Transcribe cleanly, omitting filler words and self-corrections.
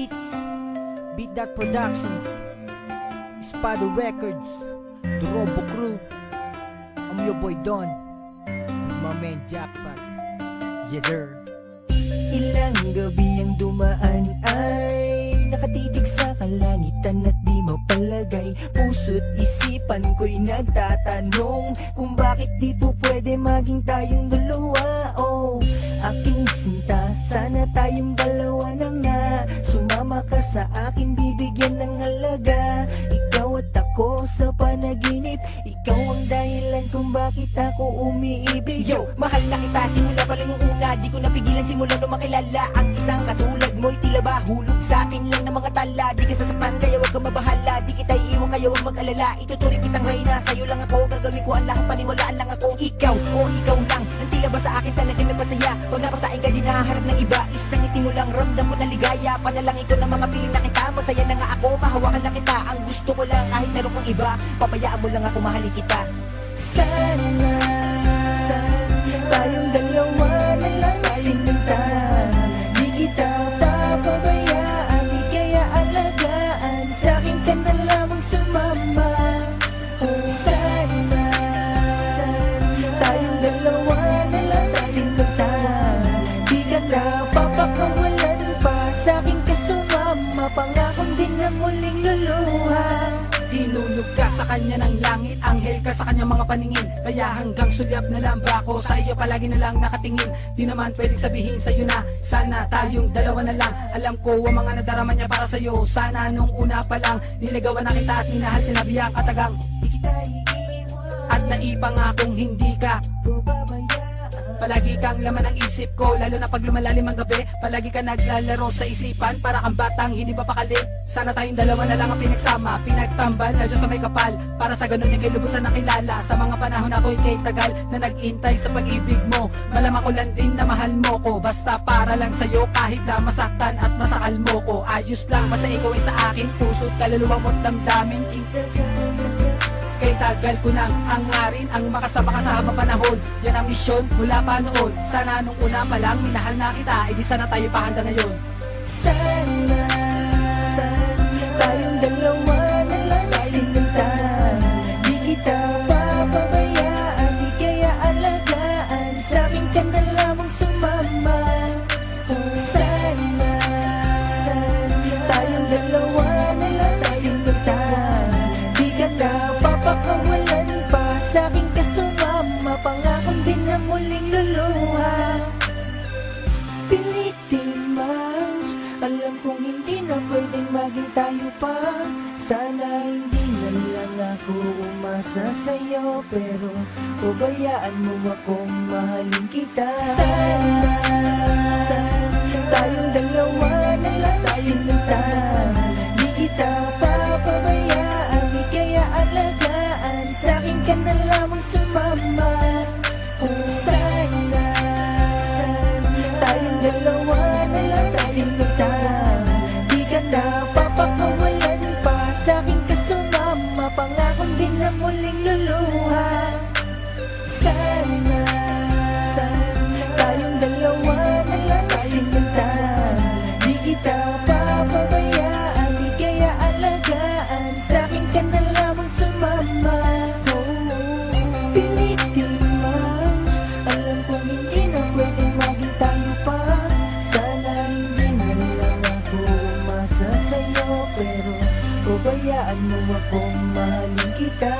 Beats, Beat That Productions, Espado Records, The Robo Crew. I'm your boy Don, with my man Jackpot. Yes sir. Ilang gabi ang dumaan ay nakatitig sa kalangitan at di mapalagay. Puso't isipan ko'y nagtatanong kung bakit di po pwede maging tayong dalawa. Oh, aking sinta, sana tayong dalawa na nga. Sumama ka sa akin, bibigyan ng halaga. Ikaw at ako sa panaginip, ikaw ang dahilan kung bakit ako umiibig. Yo, mahal na kita simula pa lang nung una. Di ko napigilan simula nung makilala. Ang isang katulad mo'y tila ba hulog sa akin lang ng mga tala. Di ka sasaktan kaya wag ka mabahala. Di kita iiwan kaya wag mag-alala. Ituturing kitang reyna, sa'yo lang ako. Gagawin ko ang lahat, paniwalaan lang ako. Ikaw, ikaw lang ang tila ba sa akin talaga nagpasaya. Pag napasain ka di naharap ng iba. Isang ngiti mo lang, ramdam mo na ligaya. Panalangin ko ng mga piling na kita. Masaya na nga ako, mahawakan lang kita. Ang gusto ko lang kahit meron kang iba, pabayaan mo lang ako, mahalin kita. Sana tayong dalawa na lang sinta. Di kita papabayaan, di kaya alagaan. Sa'kin ka na lamang sumama. Oh, sana tayong dalawa na lang sinta. Di ka na papakawalan pa. Sa'kin ka sumama, pangakong din na muling luluha. Hinulog ka sa kanya ng langit, anghel ka sa kanya mga paningin. Kaya hanggang sulyap na lang ba ako, sa iyo palagi na lang nakatingin. Di naman pwedeng sabihin sa'yo na sana tayong dalawa na lang. Alam ko ang mga nadarama niya para sa'yo. Sana nung una pa lang niligawan na kita at minahal, sinabi ang katagang Di kita iiwan, at naipangakong hindi ka pababayaan. palagi kang laman ng isip ko, lalo na pag lumalalim ang gabi. Palagi ka naglalaro sa isipan, para kang batang hindi mapakali. Sana tayong dalawa na lang ang pinagsama, pinagtambal na Diyos sa may kapal. Para sa ganun ikay lubusan na kilala. Sa mga panahon ako'y kay tagal na nag-intay sa pag-ibig mo. Malamang ko lang din na mahal mo ko, basta para lang sa'yo kahit na masaktan at masakal mo ko. Ayos lang basta ikaw ay sa akin, puso't kaluluwa mo't damdamin. Kay tagal ko nang hangarin ang makasama ka sa habang panahon. Yan ang misyon mula pa noon. Sana nung una pa lang minahal na kita, edi sana tayo pa handa ngayon. Sana tayong dalawa na lang sinta. Di kita papabayaan, di kaya alagaan. Sa'kin ka na lamang sumama. Oh, sana tayong dalawa na lang sinta. Di ka na papakawalan pa. Sa'kin ka sumama, pangakong din na muling luluha. Pilitin man, alam kong hindi na pwedeng maging tayo pa. Sana hindi na lang ako umasa sa'yo, pero pabayaan mo akong mahalin kita. Sana tayong dalawa na lang sinta. Di kita papabayaan, di kaya alagaan. Sa'kin ka na lamang sumama. Oh, sana tayong dalawa na lang sinta. Di ka na papakawalan pa. Sa'kin ka sumama, pangakong din na muling luluha. Sana tayong dalawa na lang sinta. Di kita papabayaan, di kaya alagaan. Sa'kin ka na lamang sumama. Pilitin man, alam kong hindi na pwedeng maging tayo pa. Sana hindi na lang ako umasa sa'yo, pero pabayaan mo akong mahalin kita.